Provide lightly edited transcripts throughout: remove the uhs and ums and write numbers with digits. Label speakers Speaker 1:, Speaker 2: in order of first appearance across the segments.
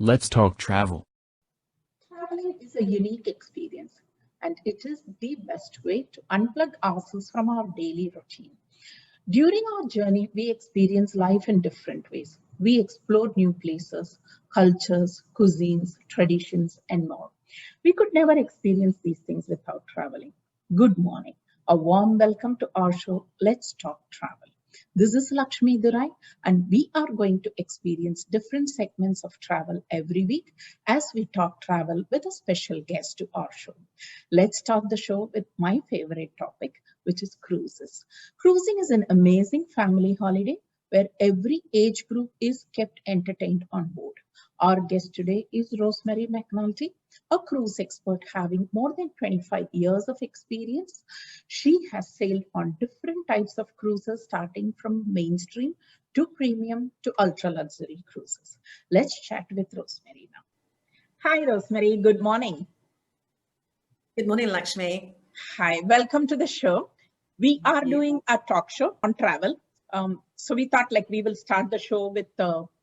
Speaker 1: Let's talk travel.
Speaker 2: Traveling is a unique experience, and it is the best way to unplug ourselves from our daily routine. During our journey, we experience life in different ways. We explore new places, cultures, cuisines, traditions, and more. We could never experience these things without traveling. Good morning. A warm welcome to our show, Let's Talk Travel. This is Lakshmi Durai, and we are going to experience different segments of travel every week as we talk travel with a special guest to our show. Let's start the show with my favorite topic, which is cruises. Cruising is an amazing family holiday where every age group is kept entertained on board. Our guest today is Rosemary McNulty, a cruise expert having more than 25 years of experience. She has sailed on different types of cruises, starting from mainstream to premium to ultra luxury cruises. Let's chat with Rosemary now. Hi, Rosemary. Good morning.
Speaker 3: Good morning, Lakshmi.
Speaker 2: Hi, welcome to the show. We are doing a talk show on travel. So we thought we will start the show with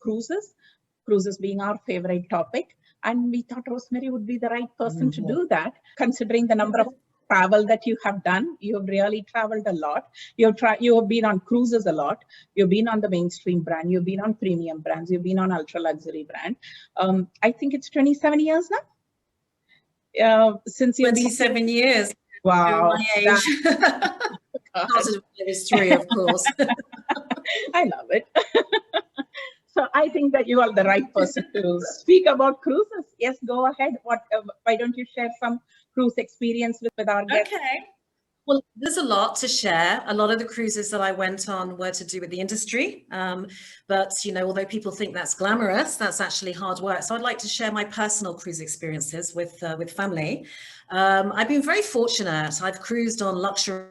Speaker 2: cruises being our favorite topic. And we thought Rosemary would be the right person to do that, considering the number of travel that you have done. You have really traveled a lot. You have been on cruises a lot. You've been on the mainstream brand. You've been on premium brands. You've been on ultra luxury brand. I think it's 27 years now. Since you're
Speaker 3: 27 years.
Speaker 2: Wow.
Speaker 3: My age. Started with history, of course.
Speaker 2: I love it. So I think that you are the right person to speak about cruises. Yes, go ahead. Why don't you share some cruise experience with our guests?
Speaker 3: Okay. Well, there's a lot to share. A lot of the cruises that I went on were to do with the industry. But, although people think that's glamorous, that's actually hard work. So I'd like to share my personal cruise experiences with family. I've been very fortunate. I've cruised on luxury,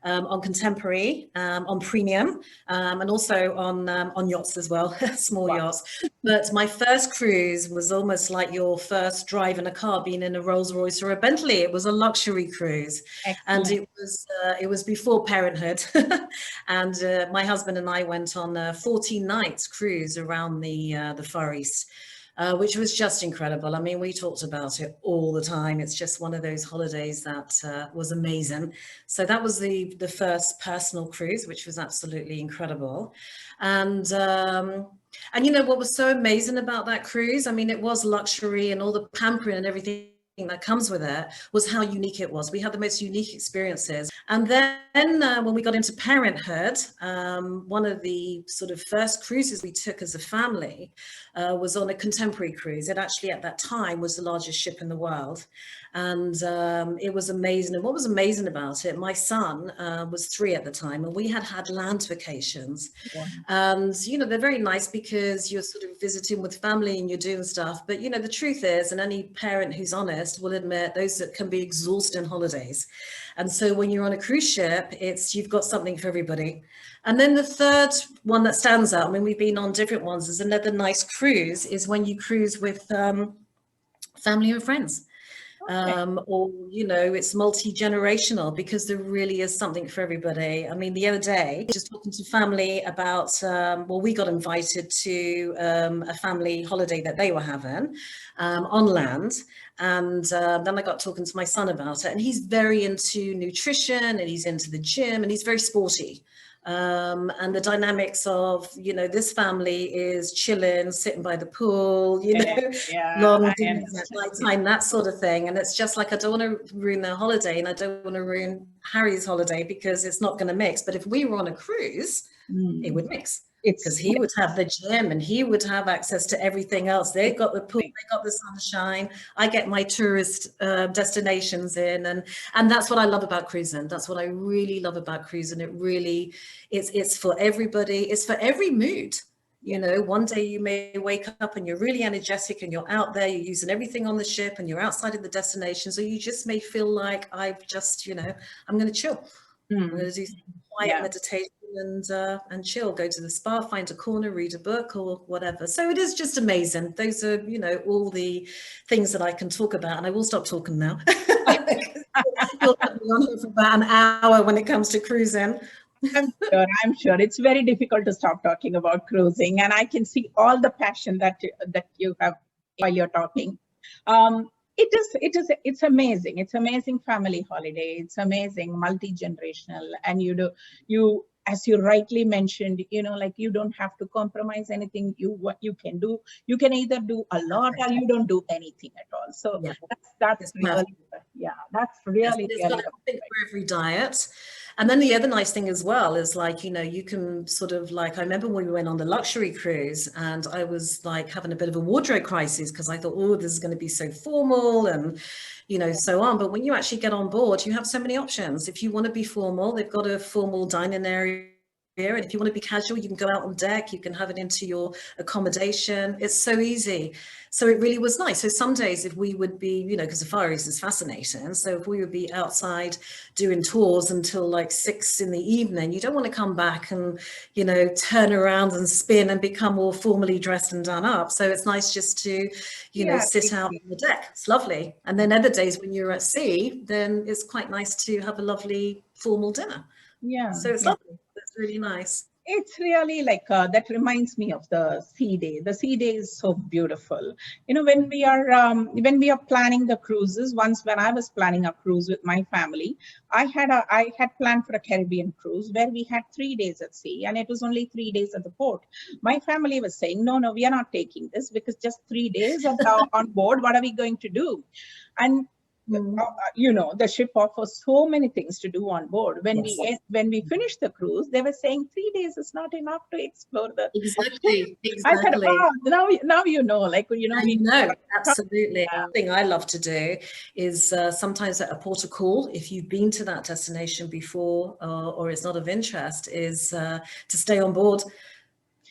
Speaker 3: on contemporary, on premium, and also on yachts as well, small yachts. But my first cruise was almost like your first drive in a car, being in a Rolls-Royce or a Bentley. It was a luxury cruise. Excellent. And it was before parenthood. And my husband and I went on a 14-night cruise around the Far East. Which was just incredible. I mean, we talked about it all the time. It's just one of those holidays that was amazing. So that was the first personal cruise, which was absolutely incredible. And what was so amazing about that cruise? I mean, it was luxury and all the pampering and everything that comes with it was how unique it was. We had the most unique experiences. And then when we got into parenthood, one of the sort of first cruises we took as a family was on a contemporary cruise. It actually at that time was the largest ship in the world. And it was amazing. And what was amazing about it, my son was 3 at the time, and we had land vacations. Yeah. And, they're very nice because you're sort of visiting with family and you're doing stuff. But, the truth is, and any parent who's honest will admit, those that can be exhausting holidays. And so when you're on a cruise ship, you've got something for everybody. And then the third one that stands out, I mean, we've been on different ones, is another nice cruise, is when you cruise with family and friends. Okay. Or, it's multi-generational because there really is something for everybody. I mean, the other day, just talking to family about, we got invited to a family holiday that they were having on land. And then I got talking to my son about it, and he's very into nutrition and he's into the gym and he's very sporty. And the dynamics of, this family is chilling, sitting by the pool, long dinners at night time, that sort of thing. And it's just like, I don't want to ruin their holiday and I don't want to ruin Harry's holiday because it's not going to mix. But if we were on a cruise, it would mix. Because he would have the gym and he would have access to everything else. They've got the pool, they got the sunshine. I get my tourist destinations in, and that's what I love about cruising. That's what I really love about cruising. It really, it's for everybody. It's for every mood. One day you may wake up and you're really energetic and you're out there, you're using everything on the ship and you're outside of the destinations, or you just may feel like I've just, I'm going to chill. I'm going to do some quiet meditation and chill, go to the spa, find a corner, read a book or whatever. So it is just amazing. Those are, all the things that I can talk about, and I will stop talking now. You'll have me on here for about an hour when it comes to cruising.
Speaker 2: I'm sure. It's very difficult to stop talking about cruising, and I can see all the passion that you have while you're talking. It's amazing. It's amazing family holiday. It's amazing multi-generational, and as you rightly mentioned, like you don't have to compromise anything. What you can do, you can either do a lot or you don't do anything at all. So
Speaker 3: Yeah.
Speaker 2: that's really, that's really,
Speaker 3: It's
Speaker 2: really
Speaker 3: got something for every diet. And then the other nice thing as well is like, you can sort of like, I remember when we went on the luxury cruise and I was like having a bit of a wardrobe crisis because I thought, oh, this is going to be so formal and, so on. But when you actually get on board, you have so many options. If you want to be formal, they've got a formal dining area. And if you want to be casual, you can go out on deck, you can have it into your accommodation. It's so easy. So it really was nice. So some days if we would be, because the Far East is fascinating. So if we would be outside doing tours until like 6 in the evening, you don't want to come back and, turn around and spin and become all formally dressed and done up. So it's nice just to, sit out on the deck. It's lovely. And then other days when you're at sea, then it's quite nice to have a lovely formal dinner.
Speaker 2: Yeah.
Speaker 3: So it's lovely. That's really nice.
Speaker 2: It's really like that reminds me of the sea day. The sea day is so beautiful. When we are planning the cruises, once when I was planning a cruise with my family, I had planned for a Caribbean cruise where we had 3 days at sea and it was only 3 days at the port. My family was saying, no, we are not taking this because just 3 days on board. What are we going to do? And the ship offers so many things to do on board. When we finished the cruise, they were saying 3 days is not enough to explore the.
Speaker 3: Exactly.
Speaker 2: I said, now we know.
Speaker 3: Absolutely. The thing I love to do is sometimes at a port of call, if you've been to that destination before or it's not of interest, is to stay on board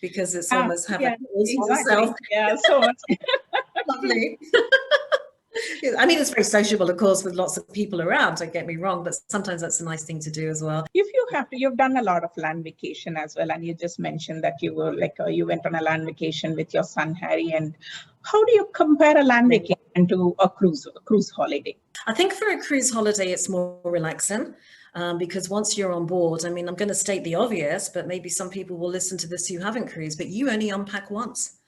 Speaker 3: because it's almost having yourself.
Speaker 2: Yeah, so much.
Speaker 3: Lovely. I mean, it's very sociable, of course, with lots of people around, don't get me wrong, but sometimes that's a nice thing to do as well.
Speaker 2: If you have to, you've done a lot of land vacation as well, and you just mentioned that you were you went on a land vacation with your son, Harry, and how do you compare a land vacation to a cruise holiday?
Speaker 3: I think for a cruise holiday, it's more relaxing. Because once you're on board, I mean, I'm going to state the obvious, but maybe some people will listen to this who haven't cruised, but you only unpack once.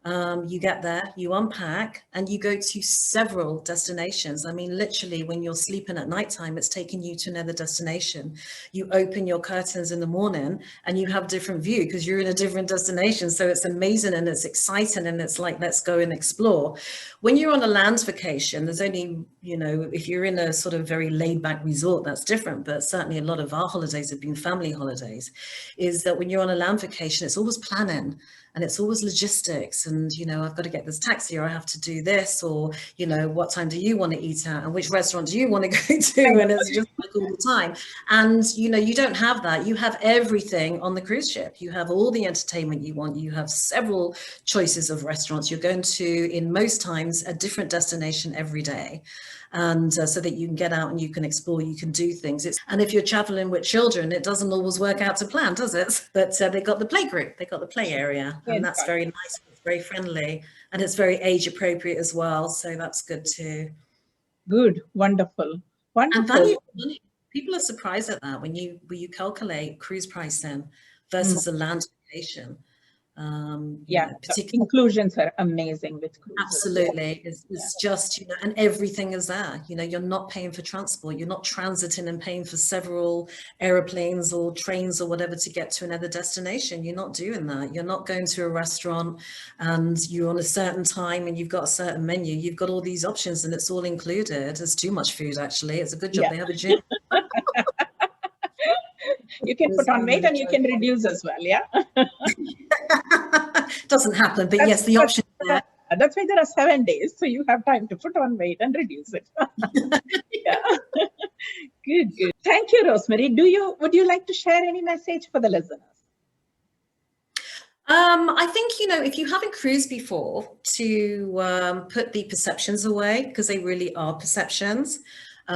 Speaker 3: You get there, you unpack, and you go to several destinations. I mean, literally, when you're sleeping at nighttime, it's taking you to another destination. You open your curtains in the morning and you have different view because you're in a different destination. So it's amazing and it's exciting and it's like, let's go and explore. When you're on a land vacation, there's only, if you're in a sort of very laid back resort, that's different. But certainly a lot of our holidays have been family holidays, is that when you're on a land vacation, it's always planning. And it's always logistics and, I've got to get this taxi or I have to do this or, what time do you want to eat at and which restaurant do you want to go to? And it's just like all the time. And, you don't have that. You have everything on the cruise ship. You have all the entertainment you want. You have several choices of restaurants. You're going to, in most times, a different destination every day. And so that you can get out and you can explore, you can do things. And if you're traveling with children, it doesn't always work out to plan, does it? But they got the play group, they got the play area, and that's very nice. It's very friendly and it's very age appropriate as well. So that's good too.
Speaker 2: Good, wonderful.
Speaker 3: And value for money. People are surprised at that when you calculate cruise pricing versus a land vacation.
Speaker 2: Inclusions are amazing with cruises.
Speaker 3: Absolutely. It's just, and everything is there. You're not paying for transport. You're not transiting and paying for several airplanes or trains or whatever to get to another destination. You're not doing that. You're not going to a restaurant and you're on a certain time and you've got a certain menu. You've got all these options and it's all included. There's too much food, actually. It's a good job they have a gym.
Speaker 2: You can put on weight and you can reduce as well, yeah?
Speaker 3: Doesn't happen, but yes, the option is there.
Speaker 2: That's why there are 7 days, so you have time to put on weight and reduce it. Yeah. Good. Thank you, Rosemary. Would you like to share any message for the listeners?
Speaker 3: I think, if you haven't cruised before, to put the perceptions away, because they really are perceptions. You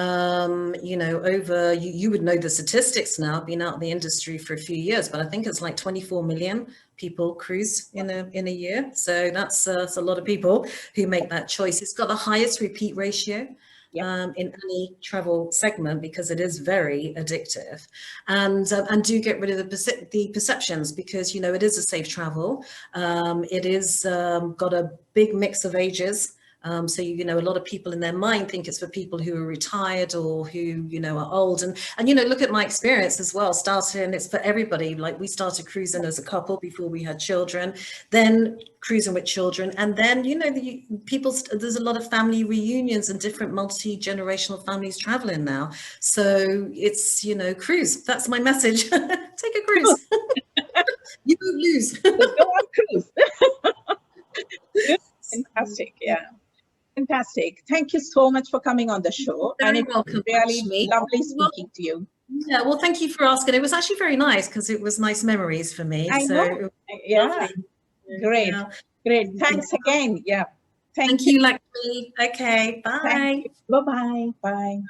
Speaker 3: would know the statistics now, been out in the industry for a few years, but I think it's like 24 million people cruise in a year. So that's a lot of people who make that choice. It's got the highest repeat ratio in any travel segment, because it is very addictive, and do get rid of the perceptions, because it is a safe travel. It is got a big mix of ages. So, a lot of people in their mind think it's for people who are retired or who, are old. And look at my experience as well, it's for everybody. Like, we started cruising as a couple before we had children, then cruising with children. And then, there's a lot of family reunions and different multi-generational families traveling now. So it's, cruise. That's my message. Take a cruise. You won't lose.
Speaker 2: So go on cruise. Fantastic. Yeah. Fantastic. Thank you so much for coming on the show.
Speaker 3: You're
Speaker 2: and
Speaker 3: very
Speaker 2: it was
Speaker 3: welcome,
Speaker 2: really
Speaker 3: Ashmi.
Speaker 2: lovely speaking to you.
Speaker 3: Yeah, well, thank you for asking. It was actually very nice, because it was nice memories for me.
Speaker 2: I know. Yeah.
Speaker 3: Lovely.
Speaker 2: Great.
Speaker 3: Yeah.
Speaker 2: Great. Thanks again. Yeah.
Speaker 3: Thank you, Lakshmi. Okay, bye.
Speaker 2: Bye-bye. Bye.